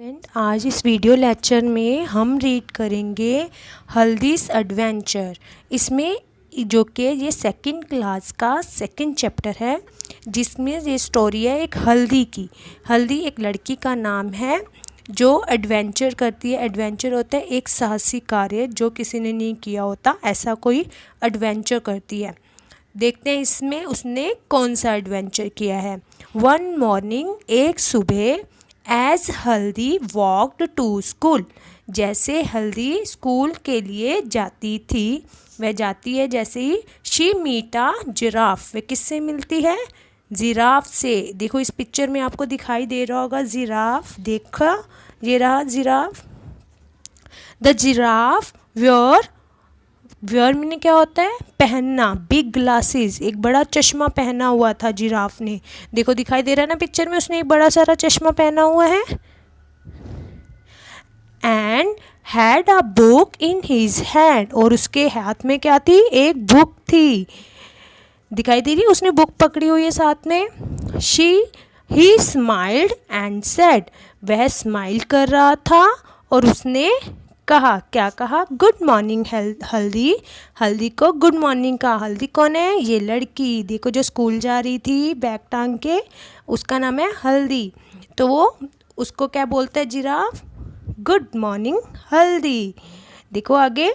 Student, आज इस video lecture में हम रीड करेंगे हल्दीज़ एडवेंचर। इसमें जो कि ये सेकंड क्लास का सेकंड चैप्टर है, जिसमें ये स्टोरी है एक हल्दी की। हल्दी एक लड़की का नाम है जो एडवेंचर करती है। एडवेंचर होता है एक साहसी कार्य जो किसी ने नहीं किया होता, ऐसा कोई एडवेंचर करती है। देखते हैं इसमें उसने कौन सा एडवेंचर किया है। वन मॉर्निंग, एक सुबह, एज हल्दी वॉक्ड टू स्कूल, जैसे हल्दी स्कूल के लिए जाती थी, वह जाती है जैसे ही, शी मीटा जिराफ, वह किससे मिलती है? जिराफ से। देखो इस पिक्चर में आपको दिखाई दे रहा होगा जिराफ, देखा ये रहा जिराफ। द जिराफ वेयर में क्या होता है? पहनना। बिग ग्लासेस, एक बड़ा चश्मा पहना हुआ था जिराफ ने। देखो दिखाई दे रहा है ना पिक्चर में, उसने एक बड़ा सारा चश्मा पहना हुआ है। And had a book in his hand, और उसके हाथ में क्या थी? एक बुक थी। दिखाई दे रही, उसने बुक पकड़ी हुई है साथ में। ही स्माइल्ड एंड सेड, वह स्माइल कर रहा था और उसने कहा, क्या कहा? गुड मॉर्निंग हल्दी। हल्दी को गुड मॉर्निंग कहा। हल्दी कौन है? ये लड़की, देखो जो स्कूल जा रही थी बैग टांग के, उसका नाम है हल्दी। तो वो उसको क्या बोलता है जिराफ? गुड मॉर्निंग हल्दी। देखो आगे,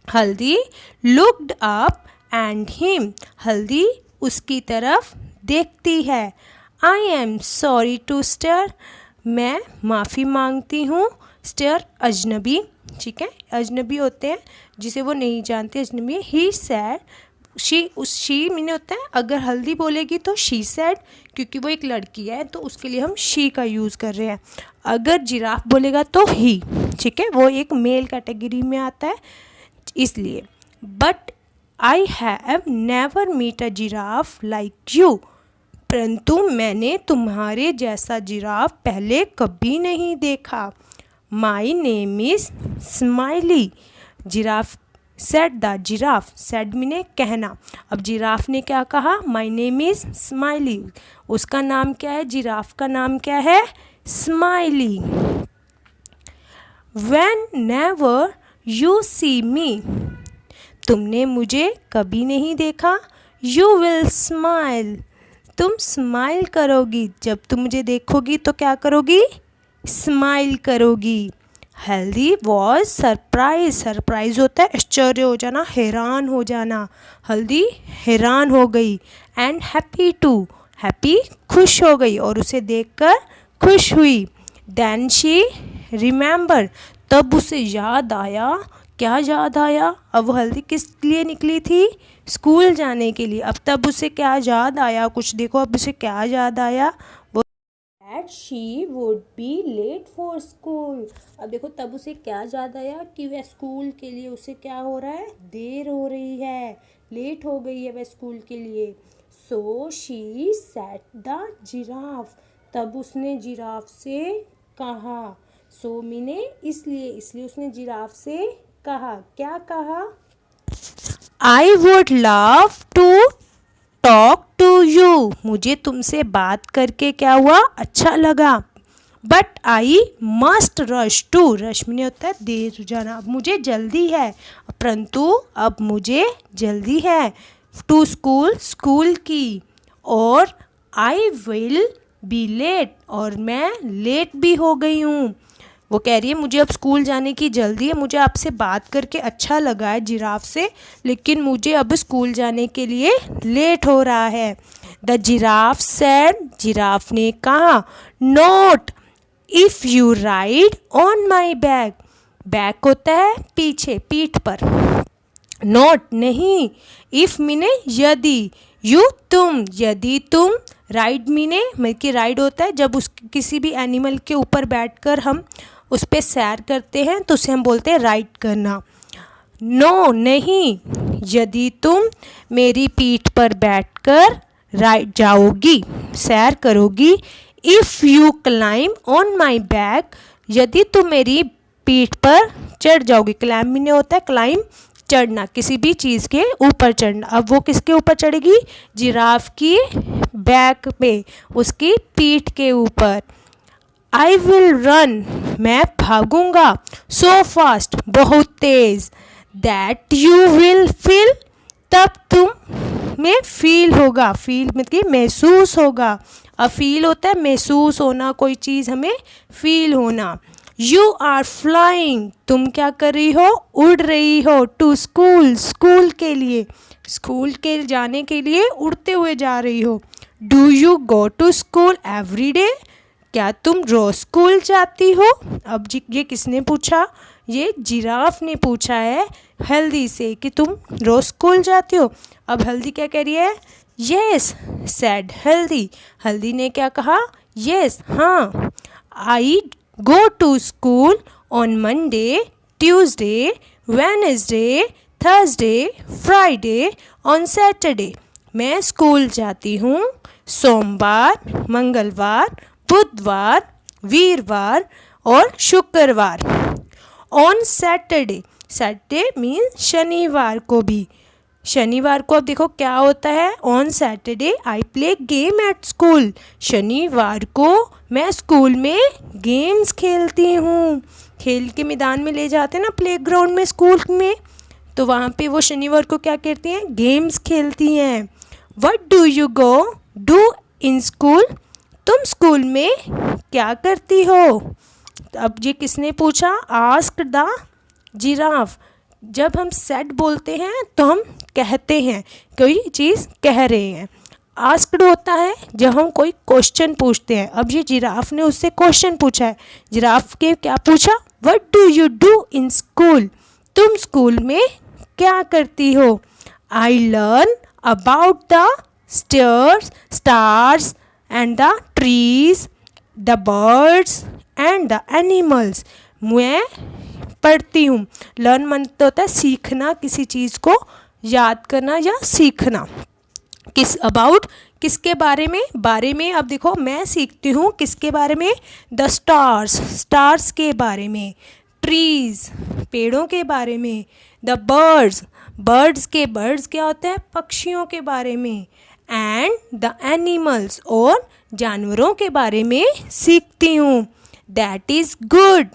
हल्दी लुक्ड अप एंड हिम, हल्दी उसकी तरफ देखती है। I am sorry to stir, मैं माफ़ी मांगती हूँ। स्टेयर अजनबी, ठीक है, अजनबी होते हैं जिसे वो नहीं जानते, अजनबी। ही सैड, शी मीने होता है, अगर हल्दी बोलेगी तो शी सैड, क्योंकि वो एक लड़की है तो उसके लिए हम शी का यूज़ कर रहे हैं। अगर जिराफ बोलेगा तो ही, ठीक है, वो एक मेल कैटेगरी में आता है इसलिए। But I have never meet a giraffe like you, परंतु मैंने तुम्हारे जैसा जिराफ पहले कभी नहीं देखा। My name is Smiley, giraffe said the giraffe, said मीने कहना। अब जिराफ ने क्या कहा? माई नेम इज़ स्माइली, उसका नाम क्या है? जिराफ का नाम क्या है? Smiley. When never you see मी, तुमने मुझे कभी नहीं देखा। यू विल स्माइल, तुम स्माइल करोगी, जब तुम मुझे देखोगी तो क्या करोगी? स्माइल करोगी। हेल्दी वॉज सरप्राइज, सरप्राइज होता है आश्चर्य हो जाना, हैरान हो जाना। हल्दी हैरान हो गई। एंड हैप्पी टू, हैप्पी खुश हो गई और उसे देखकर खुश हुई। देन शी रिमेंबर, तब उसे याद आया। क्या याद आया? अब हल्दी किस लिए निकली थी? स्कूल जाने के लिए। अब तब उसे क्या याद आया? कुछ देखो अब उसे क्या याद आया, that she would be late for school। अब देखो तब उसे क्या याद आया कि वह स्कूल के लिए उसे क्या हो रहा है? देर हो रही है, लेट हो गई है वह स्कूल के लिए। So she said the giraffe, तब उसने जिराफ से कहा। So मीने इसलिए उसने जिराफ से कहा। क्या कहा? I would love to talk to you, मुझे तुमसे बात करके क्या हुआ? अच्छा लगा। But I must rush to, rush में होता है देर जाना, अब मुझे जल्दी है, परंतु अब मुझे जल्दी है। टू स्कूल, स्कूल की। और आई विल बी लेट, और मैं लेट भी हो गई हूँ। वो कह रही है मुझे अब स्कूल जाने की जल्दी है, मुझे आपसे बात करके अच्छा लगा है जिराफ से, लेकिन मुझे अब स्कूल जाने के लिए लेट हो रहा है। द जिराफ सेड, जिराफ ने कहा, note if you ride on my back, back होता है पीछे, पीठ पर। नोट नहीं, इफ़ मीने यदि, यू तुम, यदि तुम, राइड मीने कि राइड होता है जब किसी भी एनिमल के ऊपर बैठकर हम उस पर सैर करते हैं तो उसे हम बोलते हैं राइड करना। नो नहीं, यदि तुम मेरी पीठ पर बैठकर राइड जाओगी, सैर करोगी। If you climb on my back, यदि तुम मेरी पीठ पर चढ़ जाओगी। क्लाइम मीने होता है क्लाइम, चढ़ना, किसी भी चीज़ के ऊपर चढ़ना। अब वो किसके ऊपर चढ़ेगी? जिराफ की बैक पे, उसकी पीठ के ऊपर। आई विल रन, मैं भागूंगा, सो फास्ट, बहुत तेज, दैट यू विल फील, तब तुम में फील होगा, फील मतलब महसूस होगा, अब फील होता है महसूस होना, कोई चीज़ हमें फील होना। यू आर फ्लाइंग, तुम क्या कर रही हो, उड़ रही हो, टू स्कूल, स्कूल के लिए, स्कूल के जाने के लिए उड़ते हुए जा रही हो। Do you go to school every day, क्या तुम रोज स्कूल जाती हो। अब ये किसने पूछा, ये जिराफ ने पूछा है हल्दी से कि तुम रोज स्कूल जाती हो। अब हल्दी क्या कह रही है, यस सैड हल्दी, हल्दी ने क्या कहा, यस हाँ, I go to school on Monday, Tuesday, Wednesday, Thursday, Friday, on Saturday, मैं स्कूल जाती हूँ सोमवार, मंगलवार, बुधवार, वीरवार और शुक्रवार। ऑन सैटरडे, सैटरडे मीन्स शनिवार को भी, शनिवार को अब देखो क्या होता है, on Saturday I play game at school, शनिवार को मैं स्कूल में गेम्स खेलती हूँ, खेल के मैदान में ले जाते हैं ना प्ले ग्राउंड में स्कूल में, तो वहाँ पे वो शनिवार को क्या करती हैं, गेम्स खेलती हैं। What do you go do in school, तुम स्कूल में क्या करती हो। अब ये किसने पूछा, आस्क्ड द जिराफ, जब हम सेड बोलते हैं तो हम कहते हैं, कोई चीज़ कह रहे हैं। आस्क्ड होता है जब हम कोई क्वेश्चन पूछते हैं। अब ये जिराफ ने उससे क्वेश्चन पूछा है, जिराफ के क्या पूछा, what do you do in school, तुम स्कूल में क्या करती हो। I learn about the stars and the trees, the birds and the animals, मैं पढ़ती हूँ। लर्न मतलब होता है सीखना, किसी चीज़ को याद करना या सीखना। किस अबाउट किसके बारे में, बारे में अब देखो मैं सीखती हूँ किसके बारे में, द स्टार्स, स्टार्स के बारे में, ट्रीज पेड़ों के बारे में, द बर्ड्स, बर्ड्स के, बर्ड्स क्या होता है, पक्षियों के बारे में, एंड द एनिमल्स और जानवरों के बारे में सीखती हूँ। दैट इज़ गुड,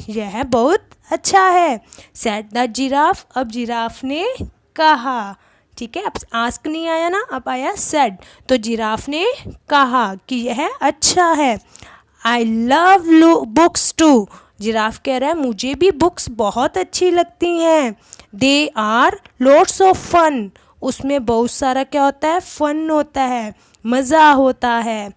यह बहुत अच्छा है। सेड द जिराफ, अब जिराफ ने कहा, ठीक है, अब आस्क नहीं आया ना, अब आया सेड, तो जिराफ ने कहा कि यह अच्छा है। I love books too, giraffe कह रहा है मुझे भी बुक्स बहुत अच्छी लगती हैं। They are lots of fun, उसमें बहुत सारा क्या होता है, फन होता है, मज़ा होता है।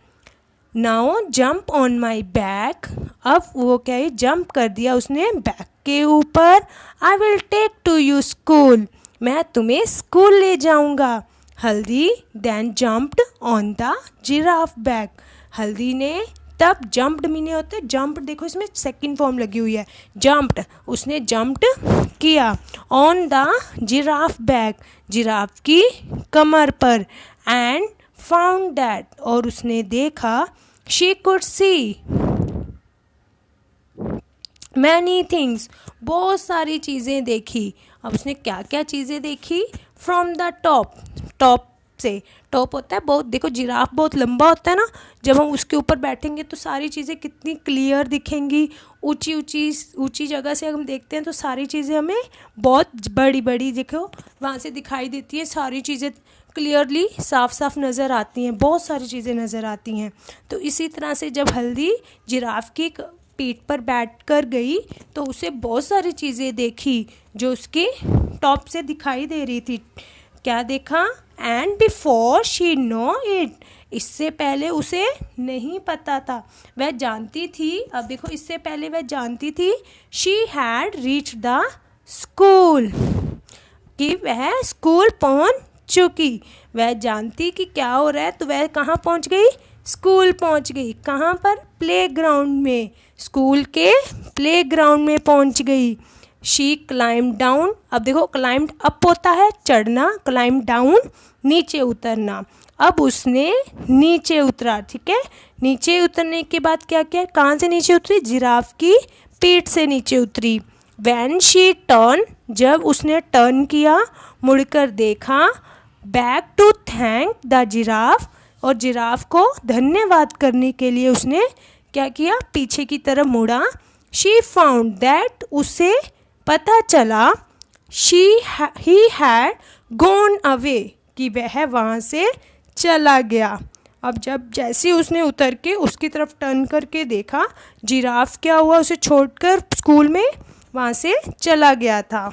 Now jump on my back, अब वो क्या है, जंप कर दिया उसने बैक के ऊपर। I will take to you school, मैं तुम्हें स्कूल ले जाऊंगा। Haldi then jumped on the giraffe back, Haldi ने तब जंप्ड मीने होते हैं, जंप्ड देखो इसमें सेकंड फॉर्म लगी हुई है, जंप्ड, उसने जंप्ड किया on the giraffe back, giraffe की कमर पर, एंड फाउंड दैट, और उसने देखा, she could see many things, बहुत सारी चीज़ें देखी। अब उसने क्या क्या चीज़ें देखी, फ्रॉम द टॉप, टॉप से, टॉप होता है बहुत, देखो जिराफ बहुत लंबा होता है ना, जब हम उसके ऊपर बैठेंगे तो सारी चीज़ें कितनी क्लियर दिखेंगी, ऊंची ऊंची ऊंची जगह से हम देखते हैं तो सारी चीज़ें हमें बहुत बड़ी बड़ी देखो वहाँ से दिखाई देती है, सारी चीज़ें क्लियरली साफ साफ नज़र आती हैं, बहुत सारी चीज़ें नज़र आती हैं। तो इसी तरह से जब हल्दी जिराफ की पीठ पर बैठ कर गई तो उसे बहुत सारी चीज़ें देखी जो उसके टॉप से दिखाई दे रही थी। क्या देखा, and before she know it, इससे पहले उसे नहीं पता था, वह जानती थी, अब देखो इससे पहले वह जानती थी, she had reach the school, कि वह स्कूल पहुंच चुकी, वह जानती कि क्या हो रहा है, तो वह कहाँ पहुंच गई, स्कूल पहुंच गई। कहाँ पर, प्लेग्राउंड में, स्कूल के प्लेग्राउंड में पहुंच गई। शी क्लाइम डाउन, अब देखो क्लाइम्ड अप होता है चढ़ना, क्लाइम डाउन नीचे उतरना, अब उसने नीचे उतरा, ठीक है, नीचे उतरने के बाद क्या किया, कहाँ से नीचे उतरी, जिराफ की पीठ से नीचे उतरी। व्हेन शी टर्न, जब उसने टर्न किया, मुड़कर देखा, back to thank the giraffe, और जिराफ को धन्यवाद करने के लिए उसने क्या किया, पीछे की तरफ मुड़ा। शी फाउंड दैट, उसे पता चला, ही हैड गॉन अवे, कि वह वहाँ से चला गया। अब जैसे उसने उतर के उसकी तरफ टर्न करके देखा, जिराफ क्या हुआ, उसे छोड़कर स्कूल में वहाँ से चला गया था।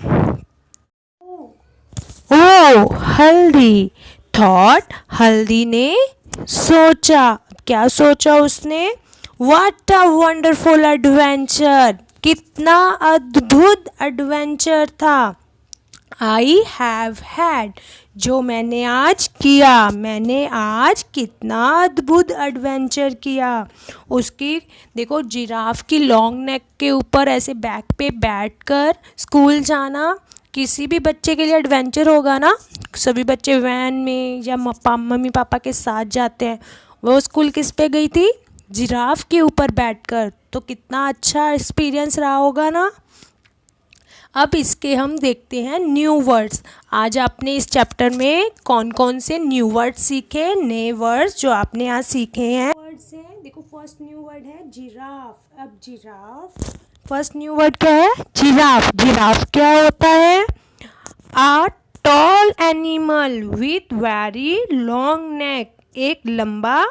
ओ हल्दी थॉट, हल्दी ने सोचा। क्या सोचा उसने? व्हाट अ वंडरफुल एडवेंचर, कितना अद्भुत एडवेंचर था। आई हैव हैड, जो मैंने आज किया, मैंने आज कितना अद्भुत एडवेंचर किया। उसकी देखो, जिराफ की लॉन्ग नेक के ऊपर ऐसे बैक पे बैठकर स्कूल जाना किसी भी बच्चे के लिए एडवेंचर होगा ना। सभी बच्चे वैन में या मम्मी पापा के साथ जाते हैं, वो स्कूल किस पे गई थी? जिराफ के ऊपर बैठकर। तो कितना अच्छा एक्सपीरियंस रहा होगा ना। अब इसके हम देखते हैं न्यू वर्ड्स। आज आपने इस चैप्टर में कौन कौन से न्यू वर्ड्स सीखे, नए वर्ड्स जो आपने आज सीखे हैं। वर्ड्स हैं, देखो फर्स्ट न्यू वर्ड है जिराफ। अब जिराफ, फर्स्ट न्यू वर्ड क्या है? जिराफ। जिराफ क्या होता है? A tall animal with very long neck, एक लंबा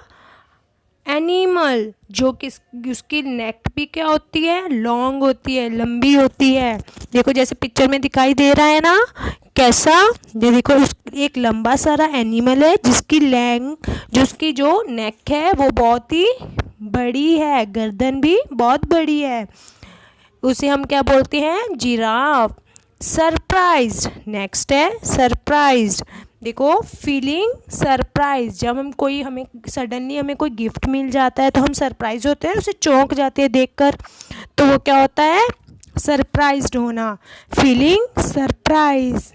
एनिमल जो उसकी नेक भी क्या होती है? लॉन्ग होती है, लंबी होती है। देखो जैसे पिक्चर में दिखाई दे रहा है ना, कैसा, ये देखो एक लंबा सारा एनिमल है जिसकी उसकी जो नेक है वो बहुत ही बड़ी है, गर्दन भी बहुत बड़ी है। उसे हम क्या बोलते हैं? जिराफ। सरप्राइज्ड, नेक्स्ट है सरप्राइज्ड। देखो फीलिंग सरप्राइज, जब हमें सडनली हमें कोई गिफ्ट मिल जाता है तो हम सरप्राइज होते हैं, उसे चौंक जाते हैं देखकर, तो वो क्या होता है? सरप्राइज्ड होना, फीलिंग सरप्राइज।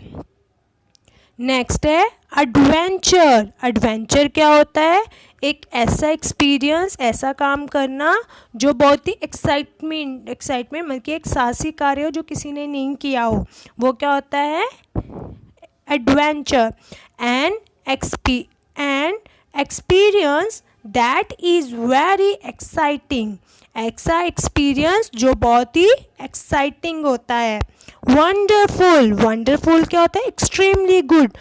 नेक्स्ट है एडवेंचर। एडवेंचर क्या होता है? एक ऐसा एक्सपीरियंस, ऐसा काम करना जो बहुत ही एक्साइटमेंट मतलब कि एक साहसी कार्य हो जो किसी ने नहीं किया हो, वो क्या होता है? Adventure. And experience that is very exciting, ऐसा एक्सपीरियंस जो बहुत ही एक्साइटिंग होता है। वंडरफुल, वंडरफुल क्या होता है? एक्सट्रीमली गुड,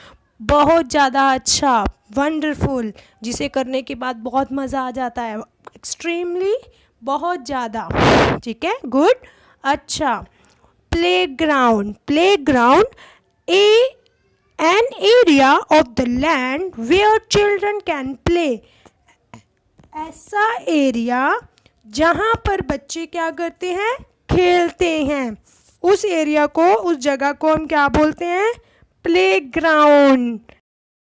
बहुत ज़्यादा अच्छा। वंडरफुल, जिसे करने के बाद बहुत मज़ा आ जाता है। एक्सट्रीमली, बहुत ज़्यादा, ठीक है, गुड, अच्छा। Playground, playground an area of the land where children can play, ऐसा एरिया जहाँ पर बच्चे क्या करते हैं? खेलते हैं। उस एरिया को, उस जगह को हम क्या बोलते हैं? प्लेग्राउंड।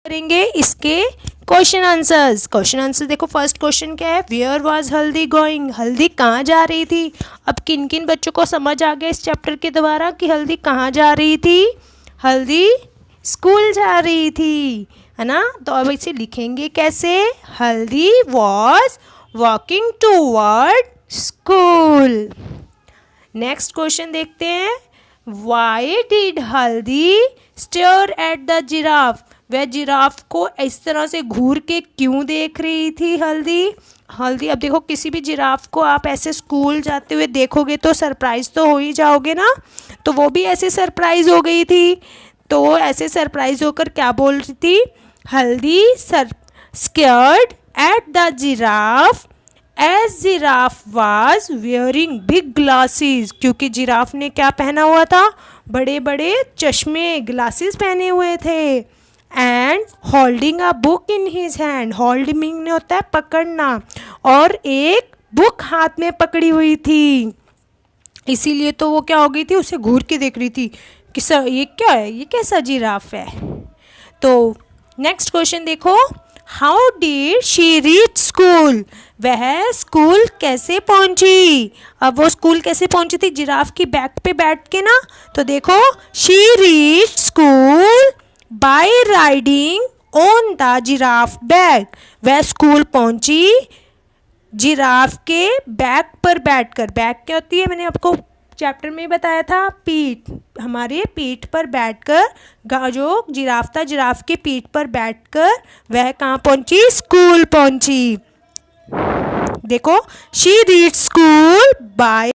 करेंगे इसके क्वेश्चन आंसर्स। क्वेश्चन आंसर देखो, फर्स्ट क्वेश्चन क्या है? वेयर वाज हल्दी गोइंग, हल्दी कहाँ जा रही थी? अब किन किन बच्चों को समझ आ गया इस चैप्टर के द्वारा कि हल्दी कहाँ जा रही थी? हल्दी स्कूल जा रही थी, है ना। तो अब इसे लिखेंगे कैसे? हल्दी was walking toward school. Next question देखते हैं। वाई डिड हल्दी स्टेयर एट द जिराफ, वह जिराफ को इस तरह से घूर के क्यों देख रही थी हल्दी? अब देखो, किसी भी जिराफ को आप ऐसे स्कूल जाते हुए देखोगे तो सरप्राइज तो हो ही जाओगे ना। तो वो भी ऐसे सरप्राइज हो गई थी। तो ऐसे सरप्राइज होकर क्या बोल रही थी? Haldi scared at the giraffe as giraffe was wearing big glasses, क्योंकि जिराफ ने क्या पहना हुआ था? बड़े बड़े चश्मे, ग्लासेस पहने हुए थे। And holding a book in his hand, holding ने होता है पकड़ना, और एक बुक हाथ में पकड़ी हुई थी। इसीलिए तो वो क्या हो गई थी? उसे घूर के देख रही थी कि सर ये क्या है, ये कैसा जिराफ है। तो नेक्स्ट क्वेश्चन देखो। How did she reach school, वह स्कूल कैसे पहुंची? अब वो स्कूल कैसे पहुंची थी? जिराफ की बैक पे बैठ के ना। तो देखो, she reach school by riding on the giraffe back, वह स्कूल पहुंची जिराफ के बैक पर बैठकर। बैक क्या होती है? मैंने आपको चैप्टर में बताया था, पीठ, हमारे पीठ पर बैठकर, जो जिराफ था जिराफ के पीठ पर बैठकर वह कहाँ पहुंची? स्कूल पहुंची। देखो, शी रीड स्कूल बाय